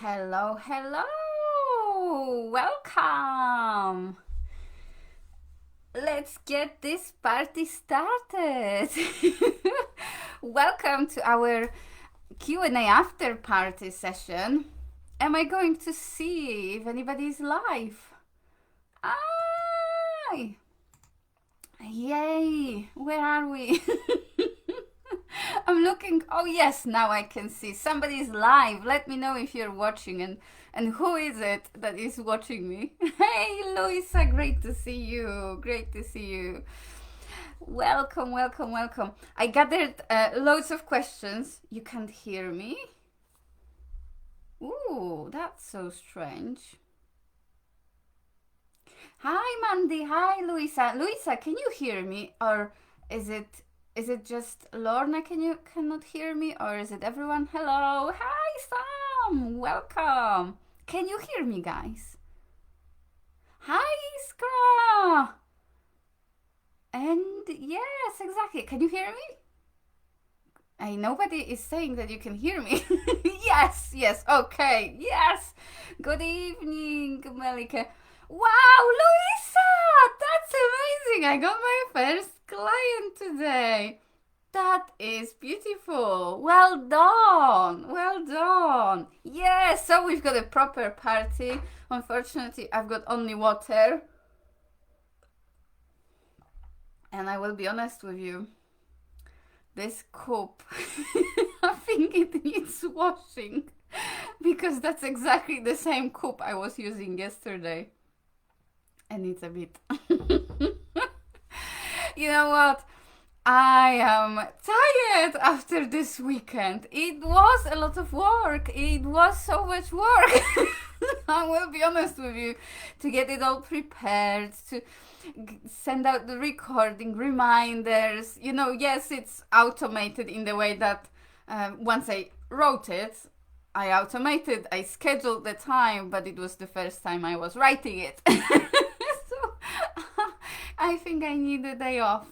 Hello, hello! Welcome! Let's get this party started! Welcome to our Q&A after party session. Am I going to see if anybody's live? Aye! Yay! Where are we? I'm looking. Oh yes, now I can see somebody's live. Let me know if you're watching and who is it that is watching me. Hey, Luisa, great to see you. Great to see you. Welcome, welcome, welcome. I gathered loads of questions. You can't hear me. Ooh, that's so strange. Hi, Mandy. Hi, Luisa. Luisa, can you hear me, or is it just Lorna? Cannot hear me, or is it everyone? Hello, hi Sam, welcome. Can you hear me, guys? Hi, Iskra. And yes, exactly. Can you hear me? Nobody is saying that you can hear me. Yes, yes, okay, yes. Good evening, Melika. Wow, Luisa! That's amazing! I got my first client today. That is beautiful. Well done. Well done. Yes, so we've got a proper party. Unfortunately, I've got only water. And I will be honest with you. This cup, I think it needs washing. Because that's exactly the same cup I was using yesterday. And it's a bit. You know what? I am tired after this weekend. It was a lot of work. It was so much work. I will be honest with you. To get it all prepared, to send out the recording reminders. Yes, it's automated in the way that once I wrote it, I scheduled the time, but it was the first time I was writing it. So I think I need a day off.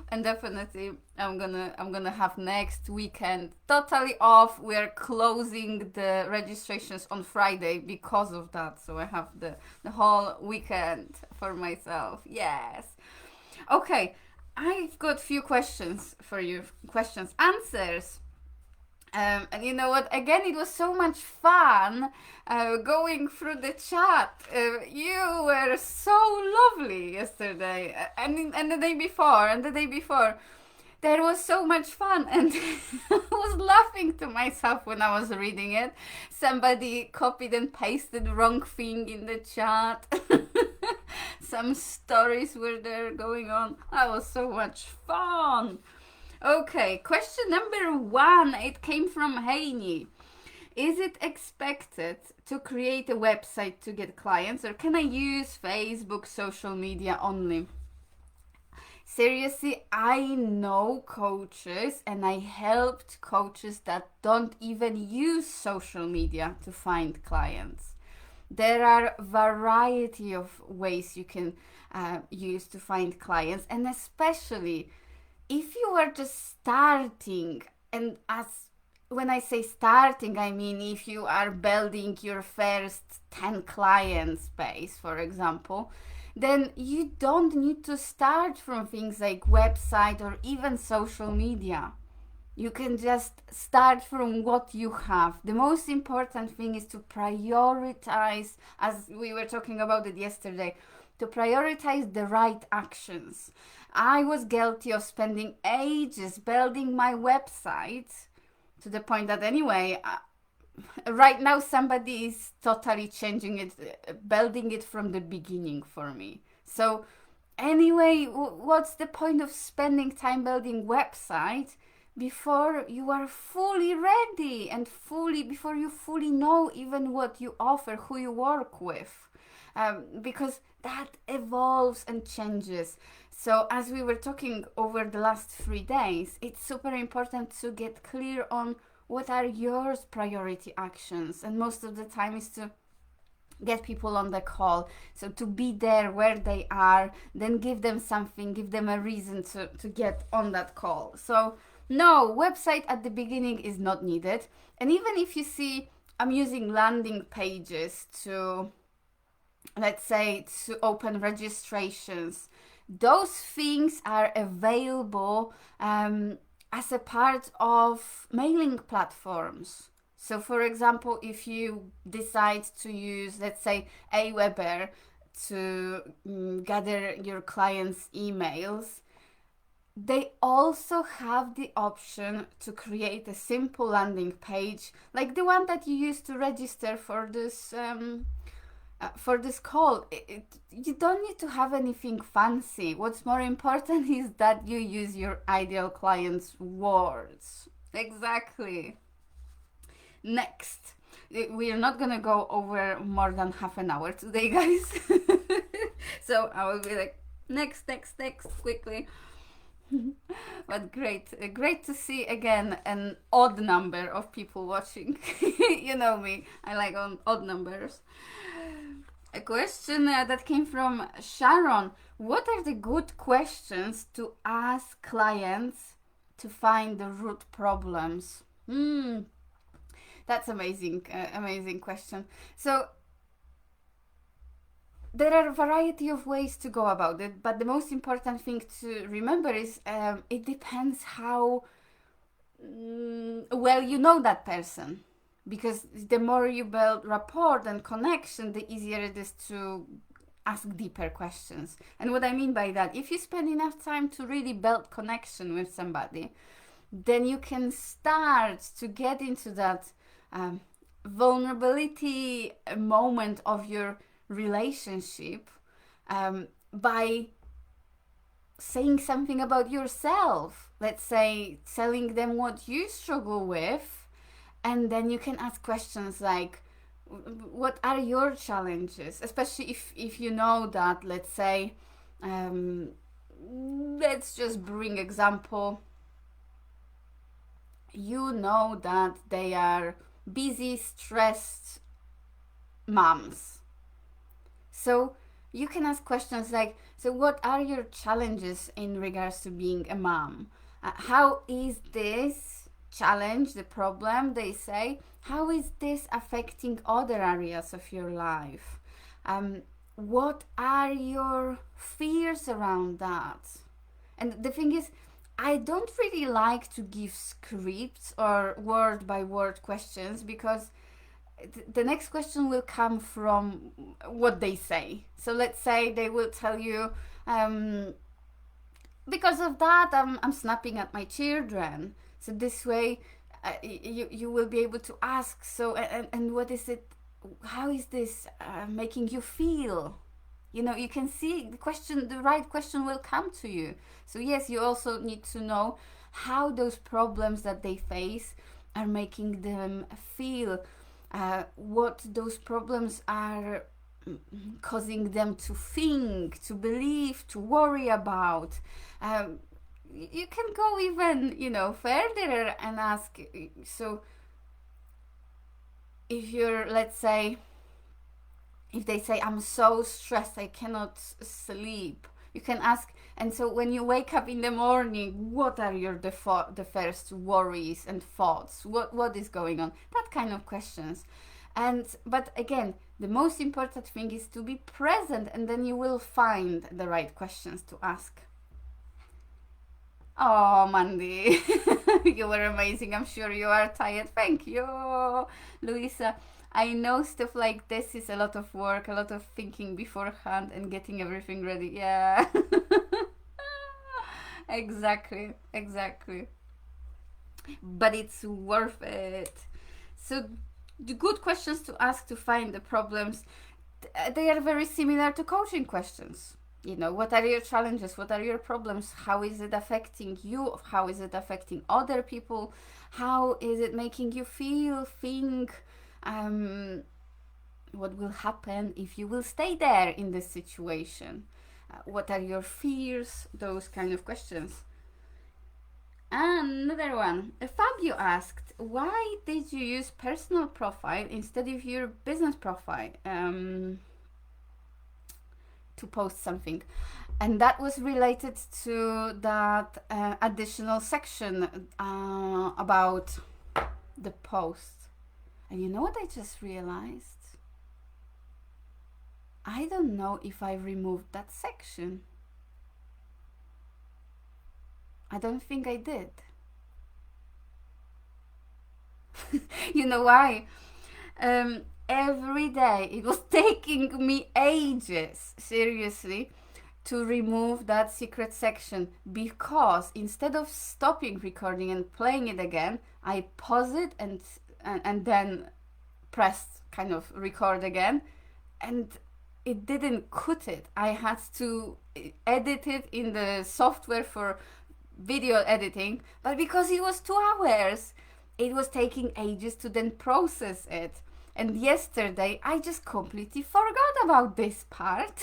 And definitely I'm gonna have next weekend totally off. We're closing the registrations on Friday because of that, so I have the whole weekend for myself. Yes. Okay, I've got few questions for you. Questions, answers. And you know what? Again, it was so much fun going through the chat. You were so lovely yesterday, and the day before, and the day before. There was so much fun, and I was laughing to myself when I was reading it. Somebody copied and pasted the wrong thing in the chat. Some stories were there going on. That was so much fun. Okay, question number 1. It came from Heini. Is it expected to create a website to get clients, or can I use Facebook social media only? Seriously, I know coaches and I helped coaches that don't even use social media to find clients. There are a variety of ways you can use to find clients, and especially if you are just starting, and when I say starting, I mean if you are building your first 10 clients base, for example, then you don't need to start from things like website or even social media. You can just start from what you have. The most important thing is to prioritize, as we were talking about it yesterday, to prioritize the right actions. I was guilty of spending ages building my website to the point that anyway, right now somebody is totally changing it, building it from the beginning for me. So anyway, what's the point of spending time building website before you are fully ready and before you fully know even what you offer, who you work with? Because that evolves and changes. So as we were talking over the last 3 days, it's super important to get clear on what are your priority actions. And most of the time is to get people on the call. So to be there where they are, then give them something, give them a reason to get on that call. So No, website at the beginning is not needed. And even if you see, I'm using landing pages to, let's say, to open registrations, those things are available as a part of mailing platforms. So, for example, if you decide to use, let's say, Aweber to gather your clients' emails, they also have the option to create a simple landing page like the one that you use to register for this call. You don't need to have anything fancy. What's more important is that you use your ideal client's words. Exactly. Next. We are not gonna go over more than half an hour today, guys. So I will be like, next, quickly. But great to see again an odd number of people watching. You know me, I like odd numbers. A question that came from Sharon: what are the good questions to ask clients to find the root problems? That's amazing question. So there are a variety of ways to go about it, but the most important thing to remember is it depends how well you know that person. Because the more you build rapport and connection, the easier it is to ask deeper questions. And what I mean by that, if you spend enough time to really build connection with somebody, then you can start to get into that vulnerability moment of your relationship by saying something about yourself. Let's say telling them what you struggle with, and then you can ask questions like, what are your challenges? Especially if you know that, let's say, let's just bring example. You know that they are busy, stressed moms. So you can ask questions like, so what are your challenges in regards to being a mom? How is this challenge, the problem, they say, how is this affecting other areas of your life? What are your fears around that? And the thing is, I don't really like to give scripts or word by word questions, because the next question will come from what they say. So let's say they will tell you, because of that, I'm snapping at my children. So this way, you will be able to ask, so, and what is it, how is this making you feel? You know, you can see the right question will come to you. So yes, you also need to know how those problems that they face are making them feel, what those problems are causing them to think, to believe, to worry about. You can go even, further and ask, so if you're, let's say, if they say, I'm so stressed, I cannot sleep, you can ask, and so when you wake up in the morning, what are your the first worries and thoughts? What is going on? That kind of questions. But again, the most important thing is to be present, and then you will find the right questions to ask. Oh, Mandy, you were amazing. I'm sure you are tired. Thank you, Luisa. I know stuff like this is a lot of work, a lot of thinking beforehand and getting everything ready. Yeah. Exactly. But it's worth it. So the good questions to ask to find the problems, they are very similar to coaching questions. What are your challenges? What are your problems? How is it affecting you? How is it affecting other people? How is it making you feel, think? What will happen if you will stay there in this situation? What are your fears? Those kind of questions. Another one. Fabio asked, why did you use personal profile instead of your business profile to post something? And that was related to that additional section about the post. And you know what I just realized? I don't know if I removed that section. I don't think I did. You know why? Every day it was taking me ages, seriously, to remove that secret section, because instead of stopping recording and playing it again, I paused it and then pressed kind of record again, and it didn't cut it. I had to edit it in the software for video editing, but because it was 2 hours, it was taking ages to then process it. And yesterday I just completely forgot about this part.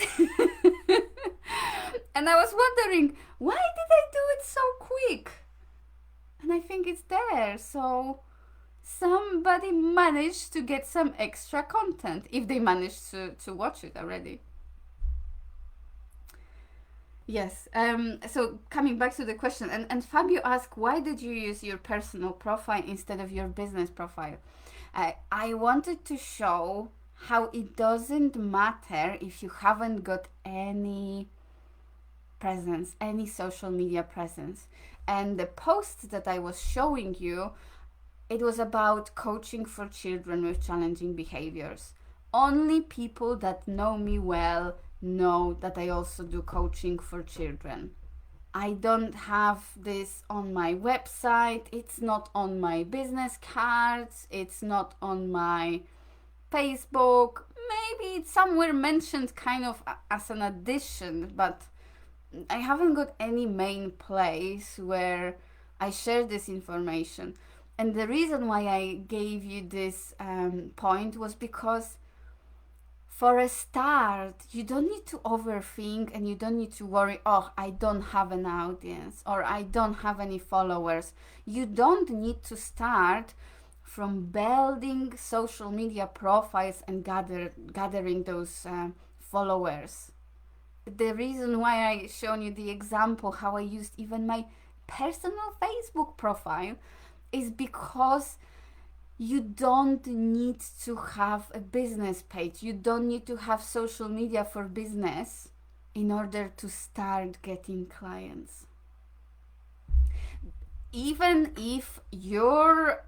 And I was wondering, why did I do it so quick? And I think it's there. So somebody managed to get some extra content, if they managed to watch it already. Yes, so coming back to the question, and Fabio asked, why did you use your personal profile instead of your business profile? I wanted to show how it doesn't matter if you haven't got any presence, any social media presence. And the post that I was showing you, it was about coaching for children with challenging behaviors. Only people that know me well know that I also do coaching for children. I don't have this on my website, it's not on my business cards, it's not on my Facebook. Maybe it's somewhere mentioned kind of as an addition, but I haven't got any main place where I share this information. And the reason why I gave you this point was because for a start, you don't need to overthink and you don't need to worry, oh, I don't have an audience or I don't have any followers. You don't need to start from building social media profiles and gathering those followers. The reason why I shown you the example how I used even my personal Facebook profile is because you don't need to have a business page. You don't need to have social media for business in order to start getting clients. Even if your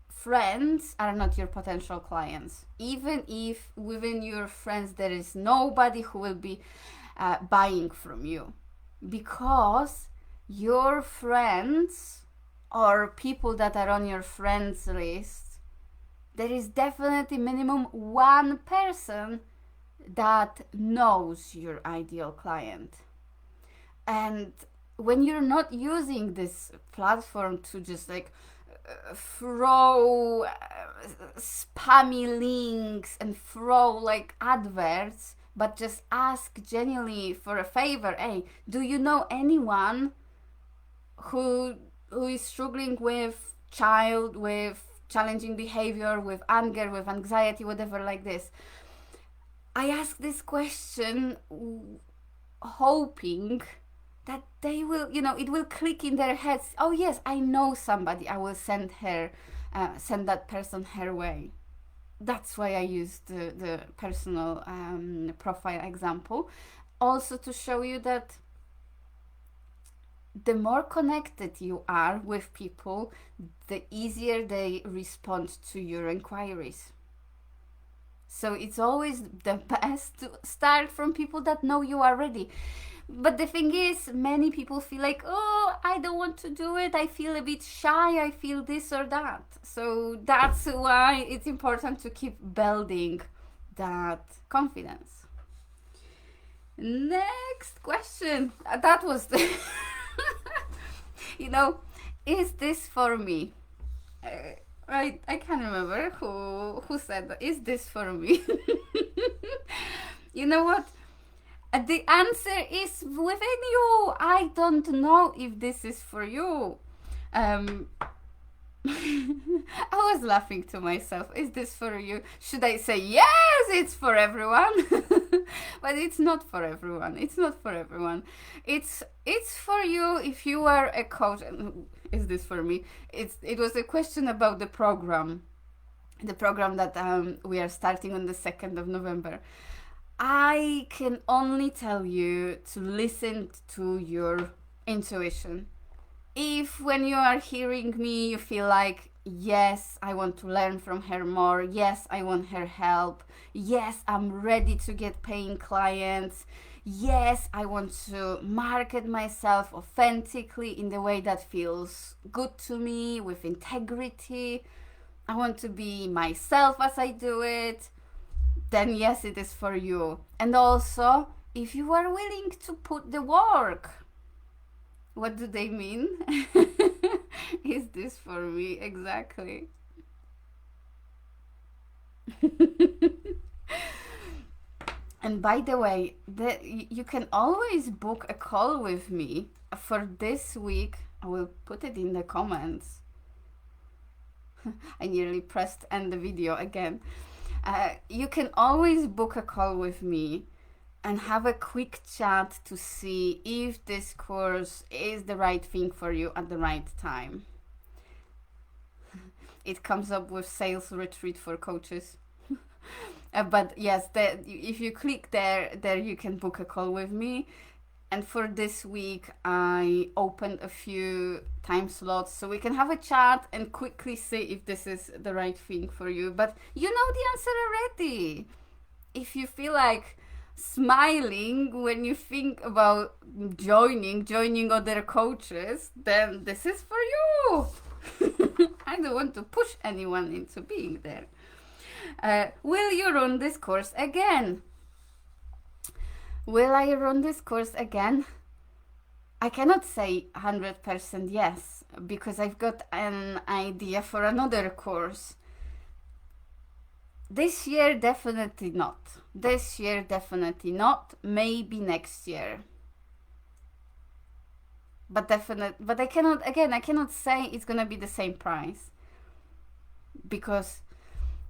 friends are not your potential clients, even if within your friends there is nobody who will be buying from you, because your friends or people that are on your friends list, there is definitely minimum one person that knows your ideal client. And when you're not using this platform to just like throw spammy links and throw like adverts, but just ask genuinely for a favor, hey, do you know anyone who is struggling with challenging behavior, with anger, with anxiety, whatever like this? I ask this question hoping that they will, it will click in their heads, oh yes, I know somebody, I will send that person her way. That's why I used the personal profile example. Also to show you that the more connected you are with people, the easier they respond to your inquiries. So it's always the best to start from people that know you already. But the thing is, many people feel like, oh, I don't want to do it, I feel a bit shy, I feel this or that. So that's why it's important to keep building that confidence. Next question. That was the is this for me? I can't remember who said that. Is this for me? You know what? The answer is within you. I don't know if this is for you. I was laughing to myself. Is this for you? Should I say yes, it's for everyone? But it's not for everyone. It's not for everyone. It's for you if you are a coach. Is this for me? It was a question about the program. The program that we are starting on the 2nd of November. I can only tell you to listen to your intuition. If when you are hearing me, you feel like, yes, I want to learn from her more, yes, I want her help, yes, I'm ready to get paying clients, yes, I want to market myself authentically in the way that feels good to me, with integrity, I want to be myself as I do it, then yes, it is for you. And also, if you are willing to put the work. What do they mean? Is this for me? Exactly. And by the way, you can always book a call with me for this week. I will put it in the comments. I nearly pressed end the video again. You can always book a call with me and have a quick chat to see if this course is the right thing for you at the right time. It comes up with sales retreat for coaches. But yes, if you click there you can book a call with me. And for this week, I opened a few time slots so we can have a chat and quickly see if this is the right thing for you. But you know the answer already. If you feel like smiling when you think about joining other coaches, then this is for you. I don't want to push anyone into being there. Will you run this course again? Will I run this course again? I cannot say 100% yes, because I've got an idea for another course. This year, definitely not. This year, definitely not. Maybe next year. But I cannot say it's gonna be the same price. Because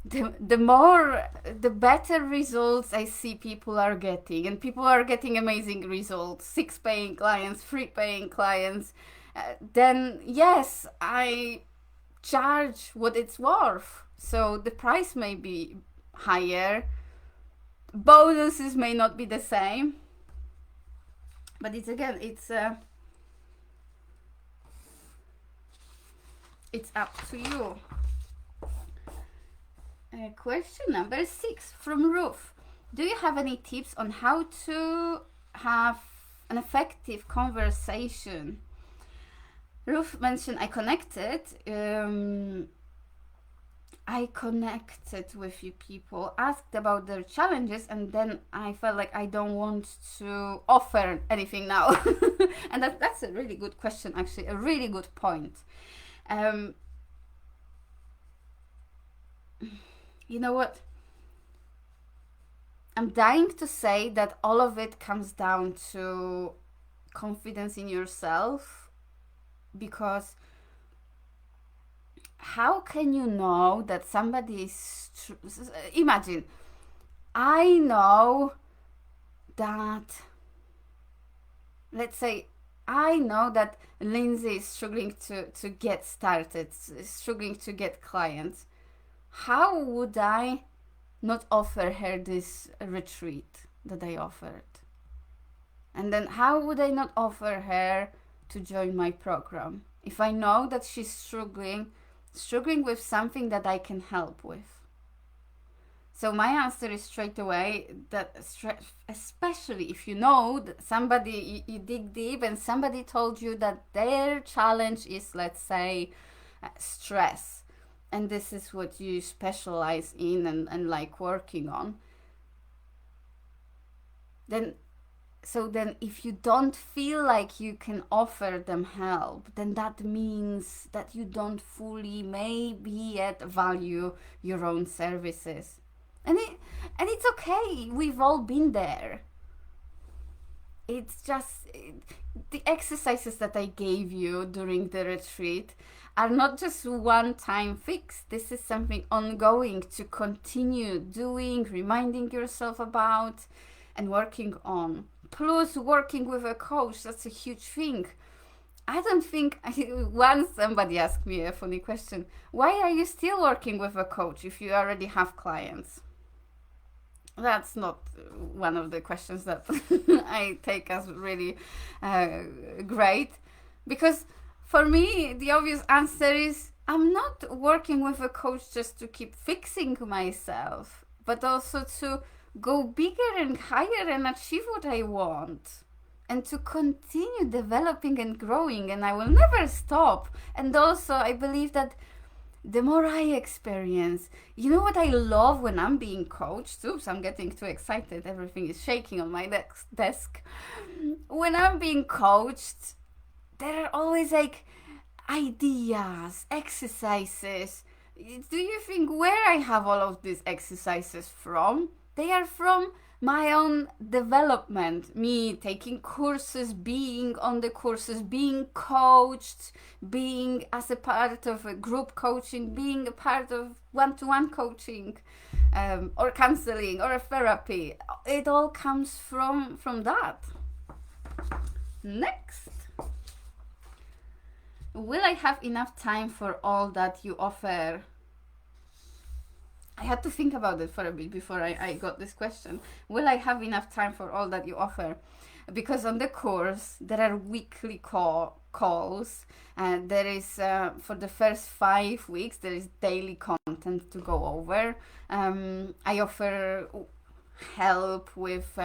the better results I see people are getting, and people are getting amazing results, 6 paying clients, 3 paying clients, then yes, I charge what it's worth. So the price may be higher, bonuses may not be the same, but it's up to you. Question number 6 from Ruth. Do you have any tips on how to have an effective conversation? Ruth mentioned I connected with you people, asked about their challenges, and then I felt like I don't want to offer anything now. And that's a really good question, actually, a really good point. You know what? I'm dying to say that all of it comes down to confidence in yourself, because how can you know that somebody is imagine, I know that, let's say, I know that Lindsay is struggling to get started, struggling to get clients. How would I not offer her this retreat that I offered? And then how would I not offer her to join my program if I know that she's struggling with something that I can help with? So my answer is straight away that, especially if you know that somebody, you dig deep and somebody told you that their challenge is, let's say, stress, and this is what you specialize in and like working on, then if you don't feel like you can offer them help, then that means that you don't fully maybe yet value your own services. And it's okay, we've all been there. it's just the exercises that I gave you during the retreat are not just one time fix. This is something ongoing to continue doing, reminding yourself about, and working on. Plus, working with a coach, that's a huge thing. I don't think, once somebody asked me a funny question, why are you still working with a coach if you already have clients? That's not one of the questions that I take as really great, because for me the obvious answer is I'm not working with a coach just to keep fixing myself, but also to go bigger and higher and achieve what I want, and to continue developing and growing, and I will never stop. And also I believe that the more I experience, you know what I love when I'm being coached? Oops, I'm getting too excited. Everything is shaking on my desk. When I'm being coached, there are always like ideas, exercises. Do you think where I have all of these exercises from? They are from my own development, me taking courses, being on the courses, being coached, being as a part of a group coaching, being a part of one-to-one coaching, or counseling or a therapy. It all comes from that. Next. Will I have enough time for all that you offer? I had to think about it for a bit before I got this question. Will I have enough time for all that you offer? Because on the course, there are weekly calls, and there is, for the first 5 weeks, there is daily content to go over. I offer help with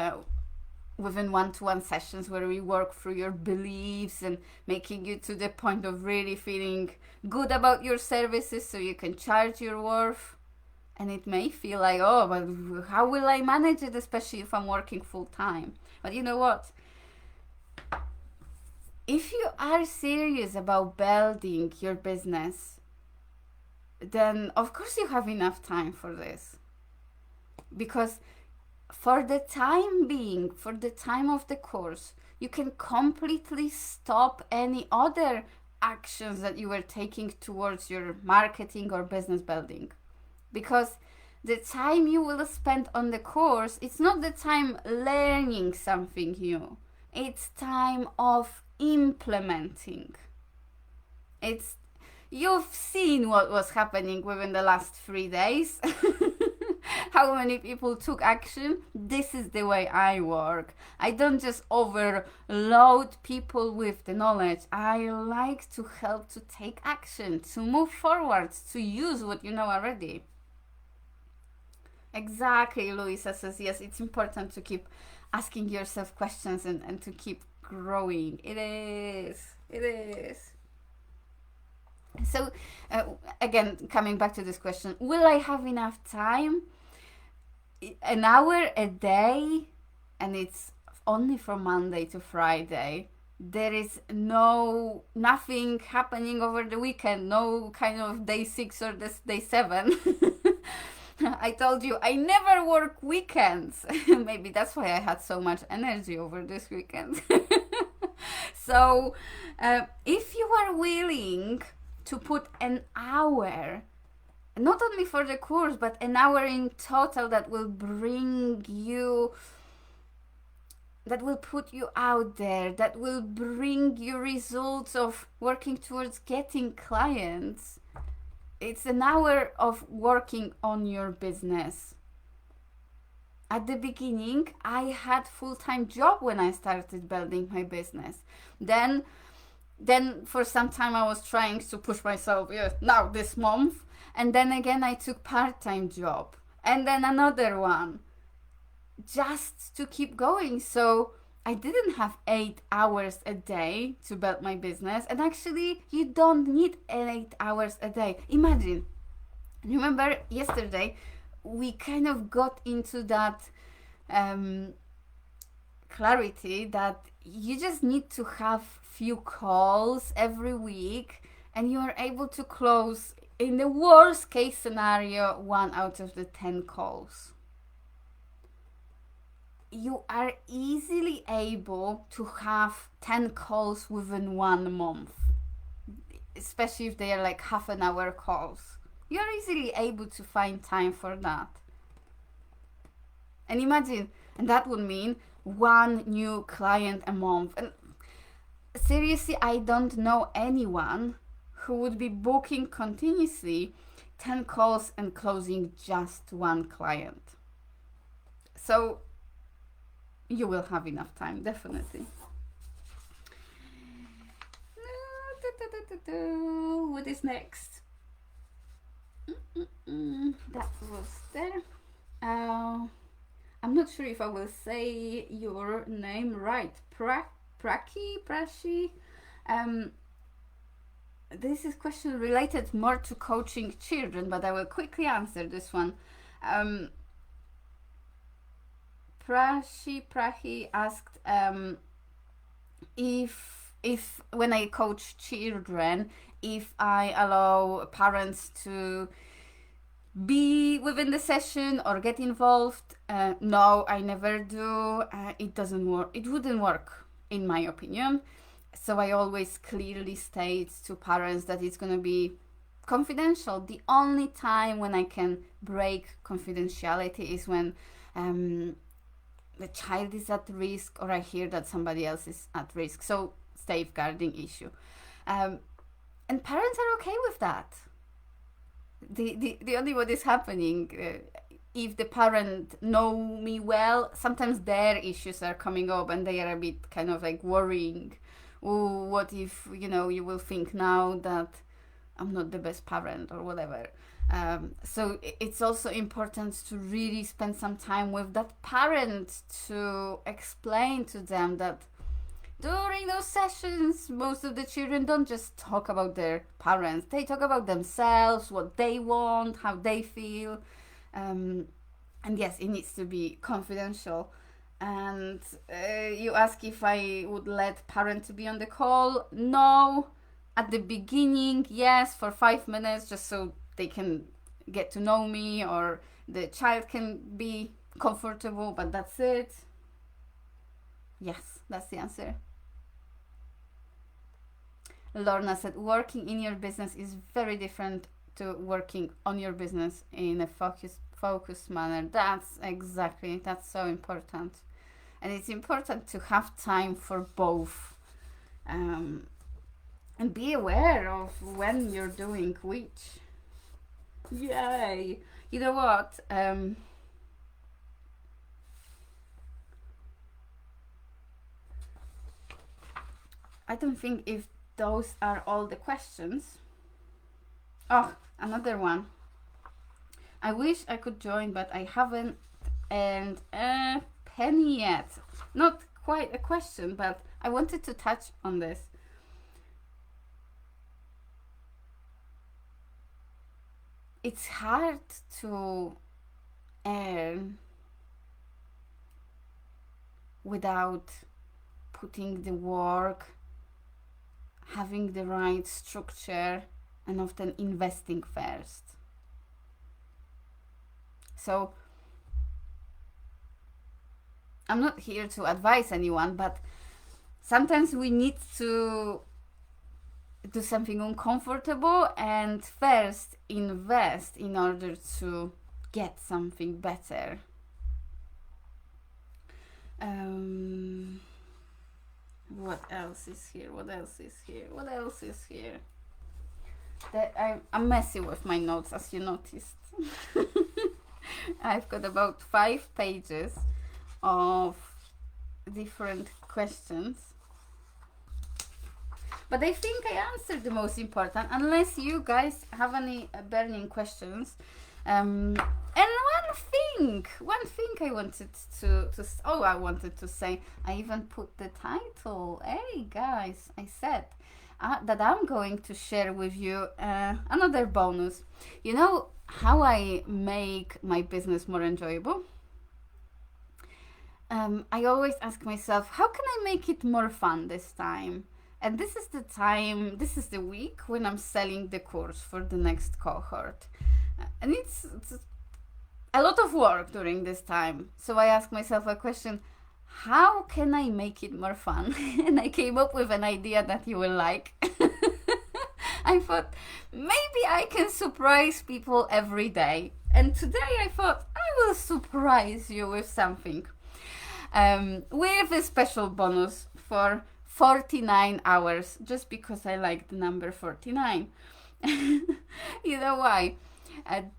within one-to-one sessions where we work through your beliefs and making you to the point of really feeling good about your services so you can charge your worth. And it may feel like, oh, but how will I manage it, especially if I'm working full time? But you know what? If you are serious about building your business, then of course you have enough time for this. Because for the time being, for the time of the course, you can completely stop any other actions that you were taking towards your marketing or business building. Because the time you will spend on the course, it's not the time learning something new. It's time of implementing. You've seen what was happening within the last 3 days. How many people took action? This is the way I work. I don't just overload people with the knowledge. I like to help to take action, to move forward, to use what you know already. Exactly, Louisa says, yes, it's important to keep asking yourself questions and to keep growing. It is. So, again, coming back to this question, will I have enough time? An hour a day, and it's only from Monday to Friday. There is nothing happening over the weekend, no kind of day 6 or day 7. I told you I never work weekends. Maybe that's why I had so much energy over this weekend. So if you are willing to put an hour, not only for the course, but an hour in total, that will put you out there, that will bring you results of working towards getting clients. It's an hour of working on your business. At the beginning, I had full-time job when I started building my business. Then for some time I was trying to push myself, now this month. And then again I took part-time job. And then another one. Just to keep going. So I didn't have 8 hours a day to build my business. And actually, you don't need 8 hours a day. Imagine, remember yesterday, we kind of got into that clarity that you just need to have few calls every week, and you are able to close, in the worst case scenario, 1 out of the 10 calls. you are easily able to have 10 calls within 1 month, especially if they are like half an hour calls. You're easily able to find time for that. And imagine, and that would mean one new client a month. And seriously, I don't know anyone who would be booking continuously 10 calls and closing just one client. So you will have enough time, definitely. What is next? That was there. I'm not sure if I will say your name right. Prashi. This is question related more to coaching children, but I will quickly answer this one. Prahi asked if when I coach children, if I allow parents to be within the session or get involved. No, I never do. It doesn't work. It wouldn't work, in my opinion. So I always clearly state to parents that it's going to be confidential. The only time when I can break confidentiality is when the child is at risk or I hear that somebody else is at risk. So safeguarding issue. And parents are okay with that. The only what is happening, if the parent know me well, sometimes their issues are coming up and they are a bit kind of like worrying. Oh, what if, you will think now that I'm not the best parent or whatever. So it's also important to really spend some time with that parent to explain to them that during those sessions, most of the children don't just talk about their parents. They talk about themselves, what they want, how they feel. And yes, it needs to be confidential. And you ask if I would let parents to be on the call. No. At the beginning, yes, for 5 minutes, just so they can get to know me or the child can be comfortable, but that's it. Yes, that's the answer. Lorna said, working in your business is very different to working on your business in a focused manner. That's so important. And it's important to have time for both. And be aware of when you're doing which. Yay! You know what? I don't think if those are all the questions. Oh, another one. I wish I could join, but I haven't earned a penny yet. Not quite a question, but I wanted to touch on this. It's hard to earn without putting the work, having the right structure, and often investing first. So I'm not here to advise anyone, but sometimes we need to do something uncomfortable and first invest in order to get something better. What else is here? I'm messy with my notes, as you noticed. I've got about 5 pages of different questions. But I think I answered the most important, unless you guys have any burning questions. And one thing I wanted to say, I even put the title. Hey guys, I said that I'm going to share with you another bonus. You know how I make my business more enjoyable? I always ask myself, how can I make it more fun this time? And this is the week when I'm selling the course for the next cohort. And it's a lot of work during this time. So I asked myself a question: how can I make it more fun? And I came up with an idea that you will like. I thought maybe I can surprise people every day. And today I thought I will surprise you with something. With a special bonus for 49 hours, just because I like the number 49. You know why?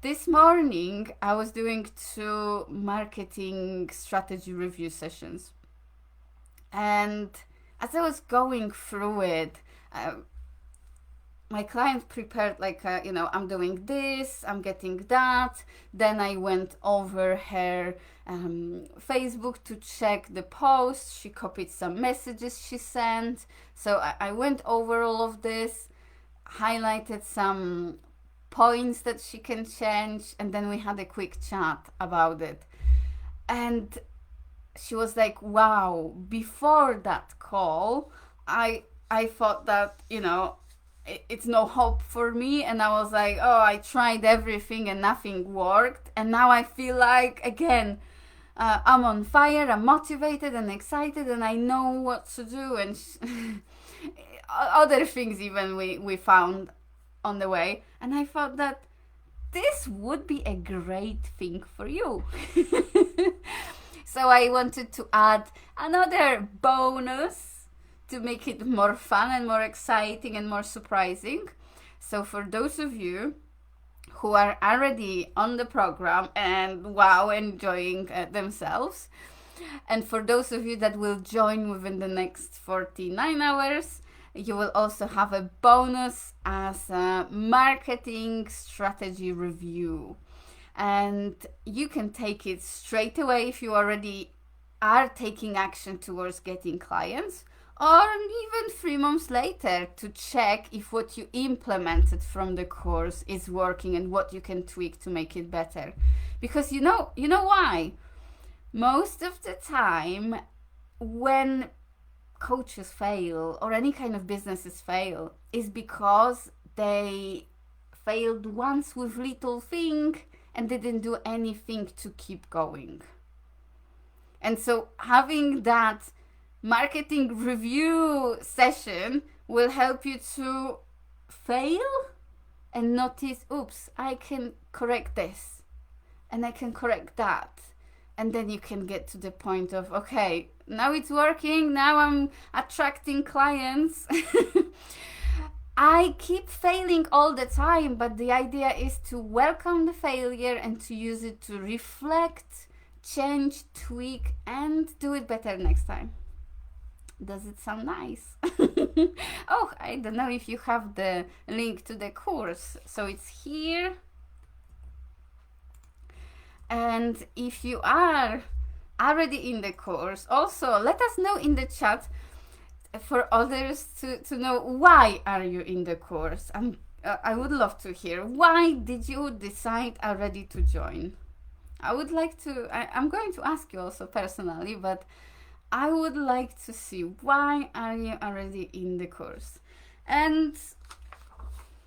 This morning I was doing 2 marketing strategy review sessions, and as I was going through it, my client prepared like I'm doing this, I'm getting that. Then I went over her Facebook to check the post. She copied some messages she sent, so I went over all of this, highlighted some points that she can change, and then we had a quick chat about it. And she was like, wow, before that call I thought that it's no hope for me, and I was like, oh, I tried everything and nothing worked, and now I feel like again I'm on fire, I'm motivated and excited, and I know what to do. And other things even we found on the way, and I thought that this would be a great thing for you. So I wanted to add another bonus to make it more fun and more exciting and more surprising. So for those of you who are already on the program and wow, enjoying themselves, and for those of you that will join within the next 49 hours, you will also have a bonus as a marketing strategy review. And you can take it straight away if you already are taking action towards getting clients, or even 3 months later to check if what you implemented from the course is working and what you can tweak to make it better. Because you know why? Most of the time when coaches fail or any kind of businesses fail is because they failed once with little thing and didn't do anything to keep going. And so having that marketing review session will help you to fail and notice, oops, I can correct this and I can correct that. And then you can get to the point of, okay, now it's working, now I'm attracting clients. I keep failing all the time, but the idea is to welcome the failure and to use it to reflect, change, tweak, and do it better next time. Does it sound nice? Oh, I don't know if you have the link to the course. So it's here. And if you are already in the course, also let us know in the chat for others to know why are you in the course. I would love to hear, why did you decide already to join? I would like to, I'm going to ask you also personally, but I would like to see, why are you already in the course? And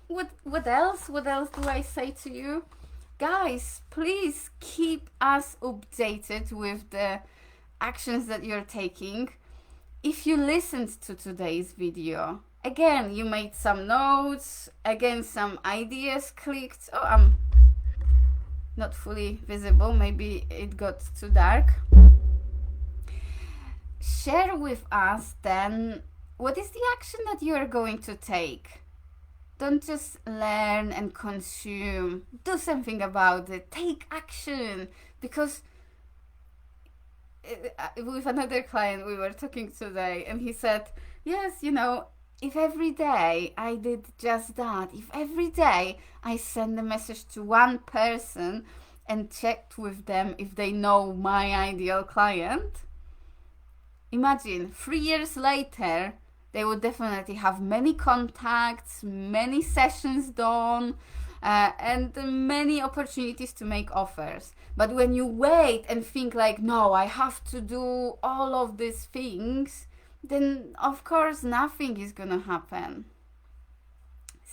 what else do I say to you? Guys, please keep us updated with the actions that you're taking. If you listened to today's video, again, you made some notes, again, some ideas clicked. Oh, I'm not fully visible. Maybe it got too dark. Share with us then, what is the action that you are going to take? Don't just learn and consume. Do something about it. Take action. Because with another client we were talking today, and he said, yes, if every day I did just that, if every day I send a message to one person and checked with them if they know my ideal client, imagine 3 years later, they would definitely have many contacts, many sessions done, and many opportunities to make offers. But when you wait and think like, no, I have to do all of these things, then of course nothing is gonna happen.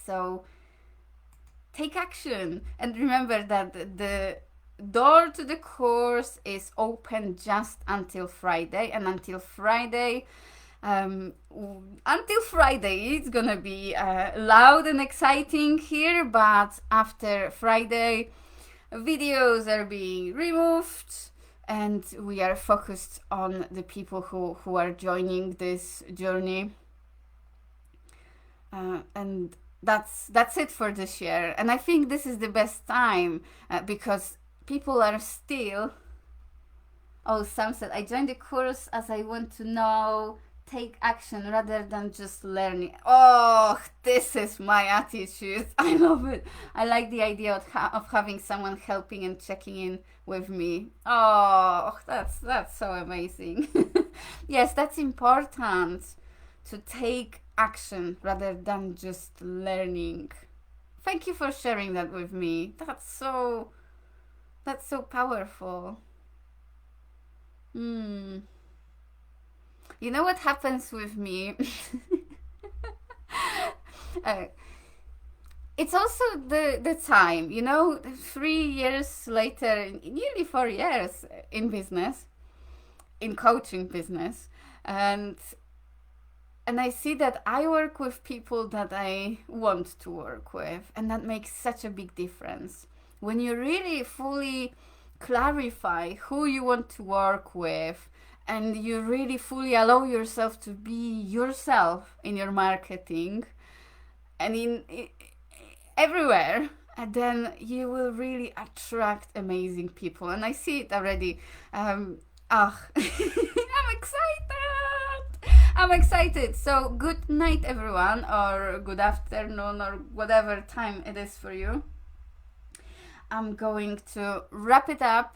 So take action, and remember that the door to the course is open just until Friday, and until Friday it's gonna be loud and exciting here, but after Friday videos are being removed and we are focused on the people who are joining this journey, and that's it for this year. And I think this is the best time because people are still... Oh, Sam said, I joined the course as I want to know, take action rather than just learning. Oh, this is my attitude. I love it. I like the idea of having someone helping and checking in with me. Oh, that's so amazing. Yes, that's important, to take action rather than just learning. Thank you for sharing that with me. That's so powerful. You know what happens with me? It's also the time, 3 years later, nearly 4 years in business, in coaching business, and I see that I work with people that I want to work with, and that makes such a big difference. When you really fully clarify who you want to work with, and you really fully allow yourself to be yourself in your marketing and in everywhere, and then you will really attract amazing people. And I see it already. I'm excited. So good night, everyone, or good afternoon, or whatever time it is for you. I'm going to wrap it up,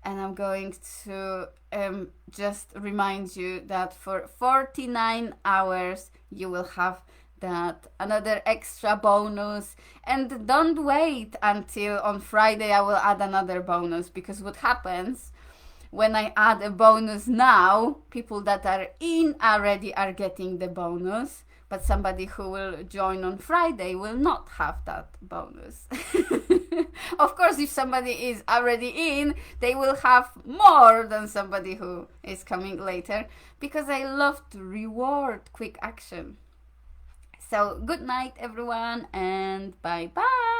and I'm going to just remind you that for 49 hours you will have that another extra bonus. And don't wait until on Friday I will add another bonus, because what happens when I add a bonus now, people that are in already are getting the bonus, but somebody who will join on Friday will not have that bonus. Of course, if somebody is already in, they will have more than somebody who is coming later, because I love to reward quick action. So good night, everyone, and bye bye.